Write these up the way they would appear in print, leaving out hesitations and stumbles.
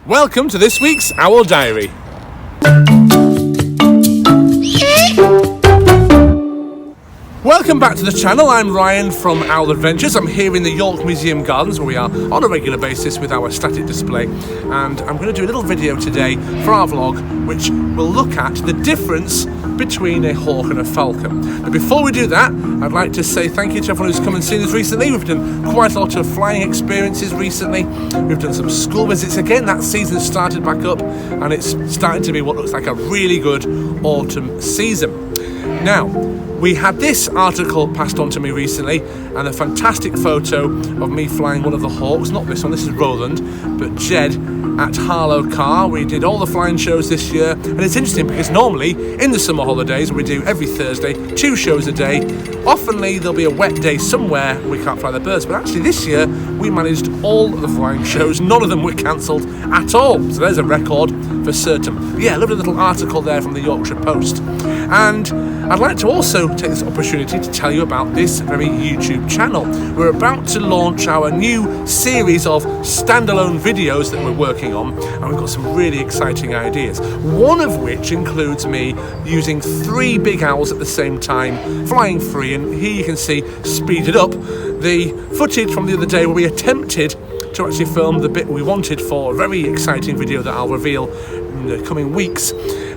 Welcome to this week's Owl Diary. Welcome back to the channel. I'm Ryan from Owl Adventures. I'm here in the York Museum Gardens where we are on a regular basis with our static display, and I'm going to do a little video today for our vlog which will look at the difference between a hawk and a falcon. But before we do that, I'd like to say thank you to everyone who's come and seen us recently. We've done quite a lot of flying experiences recently. We've done some school visits again. That season started back up and it's starting to be what looks like a really good autumn season. Now, we had this article passed on to me recently and a fantastic photo of me flying one of the hawks, not this one, this is Roland, but Jed at Harlow Car. We did all the flying shows this year, and it's interesting because normally in the summer holidays we do every Thursday 2 shows a day. Oftenly there'll be a wet day somewhere we can't fly the birds, but actually this year we managed all of the flying shows. None of them were cancelled at all, so there's a record for certain. But yeah, lovely little article there from the Yorkshire Post. And I'd like to also take this opportunity to tell you about this very YouTube channel. We're about to launch our new series of standalone videos that we're working on, and we've got some really exciting ideas. One of which includes me using 3 big owls at the same time, flying free, and here you can see, speeded up, the footage from the other day where we attempted to actually film the bit we wanted for a very exciting video that I'll reveal in the coming weeks.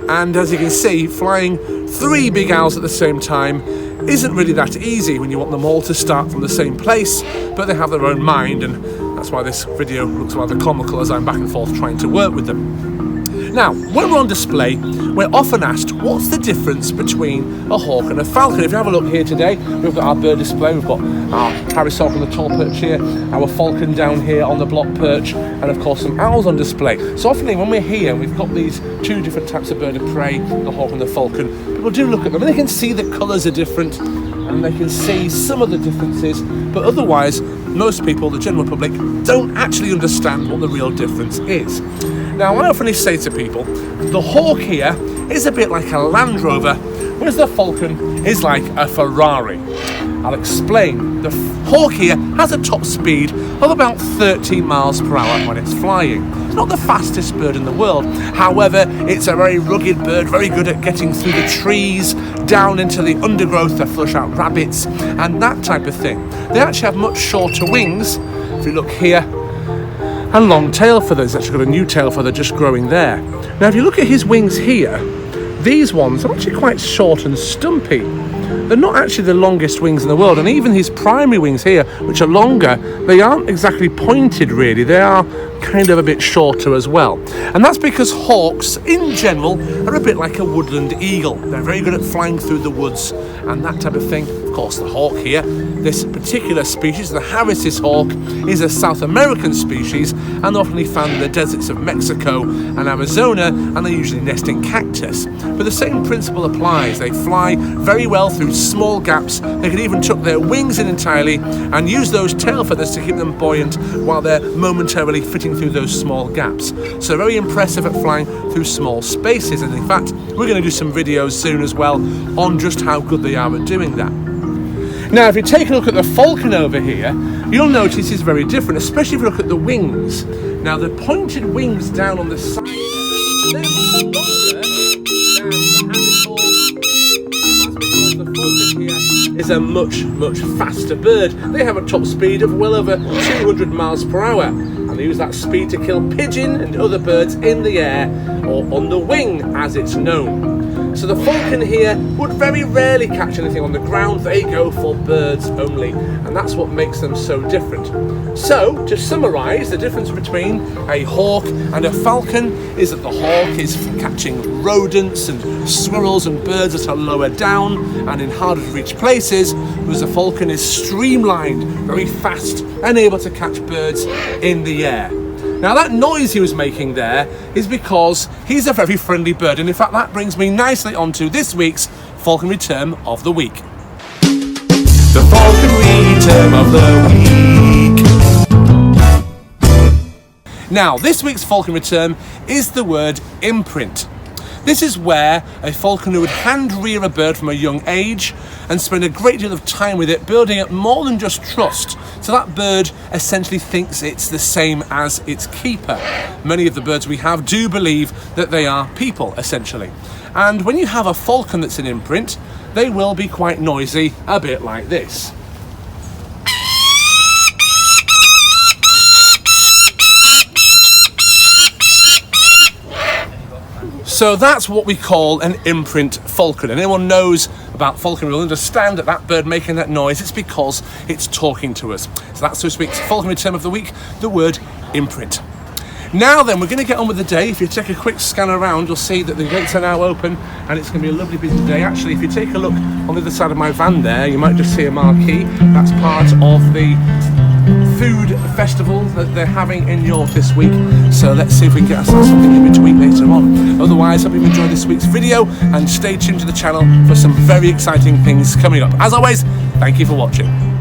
And as you can see, flying 3 big owls at the same time isn't really that easy when you want them all to start from the same place, but they have their own mind, and that's why this video looks rather comical as I'm back and forth trying to work with them. Now, when we're on display, we're often asked, what's the difference between a hawk and a falcon? If you have a look here today, we've got our bird display, we've got our Harris hawk on the tall perch here, our falcon down here on the block perch, and of course some owls on display. So often when we're here, we've got these 2 different types of bird of prey, the hawk and the falcon. People do look at them and they can see the colours are different, and they can see some of the differences, but otherwise, most people, the general public, don't actually understand what the real difference is. Now, I often say to people, the hawk here is a bit like a Land Rover, whereas the falcon is like a Ferrari. I'll explain. The hawk here has a top speed of about 13 miles per hour when it's flying. It's not the fastest bird in the world. However, it's a very rugged bird, very good at getting through the trees, down into the undergrowth to flush out rabbits, and that type of thing. They actually have much shorter wings. If you look here, and long tail feathers. Actually got a new tail feather just growing there. Now if you look at his wings here, these ones are actually quite short and stumpy. They're not actually the longest wings in the world, and even his primary wings here, which are longer, they aren't exactly pointed really, they are kind of a bit shorter as well. And that's because hawks in general are a bit like a woodland eagle. They're very good at flying through the woods and that type of thing. Of course, the hawk here, this particular species, the Harris's hawk, is a South American species and often found in the deserts of Mexico and Arizona, and they usually nest in cactus. But the same principle applies. They fly very well through small gaps. They can even tuck their wings in entirely and use those tail feathers to keep them buoyant while they're momentarily fitting through those small gaps. So very impressive at flying through small spaces, and in fact we're going to do some videos soon as well on just how good they are at doing that. Now if you take a look at the falcon over here, you'll notice it's very different, especially if you look at the wings. Now the pointed wings down on the side there, they're longer than the Harris hawk, and that's because the falcon here is a much faster bird. They have a top speed of well over 200 miles per hour, and they use that speed to kill pigeon and other birds in the air, or on the wing as it's known. So the falcon here would very rarely catch anything on the ground. They go for birds only, and that's what makes them so different. So, to summarise, the difference between a hawk and a falcon is that the hawk is for catching rodents and squirrels and birds that are lower down and in harder to reach places, whereas the falcon is streamlined, very fast, and able to catch birds in the air. Now that noise he was making there is because he's a very friendly bird, and in fact that brings me nicely onto this week's falconry term of the week. The falconry term of the week. Now this week's falconry term is the word imprint. This is where a falconer would hand rear a bird from a young age and spend a great deal of time with it, building up more than just trust. So that bird essentially thinks it's the same as its keeper. Many of the birds we have do believe that they are people, essentially. And when you have a falcon that's an imprint, they will be quite noisy, a bit like this. So that's what we call an imprint falcon. And anyone knows about falconry will understand that that bird making that noise, it's because it's talking to us. So that's this week's falconry term of the week, the word imprint. Now then, we're going to get on with the day. If you take a quick scan around, you'll see that the gates are now open and it's going to be a lovely busy day. Actually, if you take a look on the other side of my van there, you might just see a marquee. That's part of the food festival that they're having in York this week. So let's see if we can get ourselves something in between later on. Otherwise, I hope you've enjoyed this week's video and stay tuned to the channel for some very exciting things coming up. As always, thank you for watching.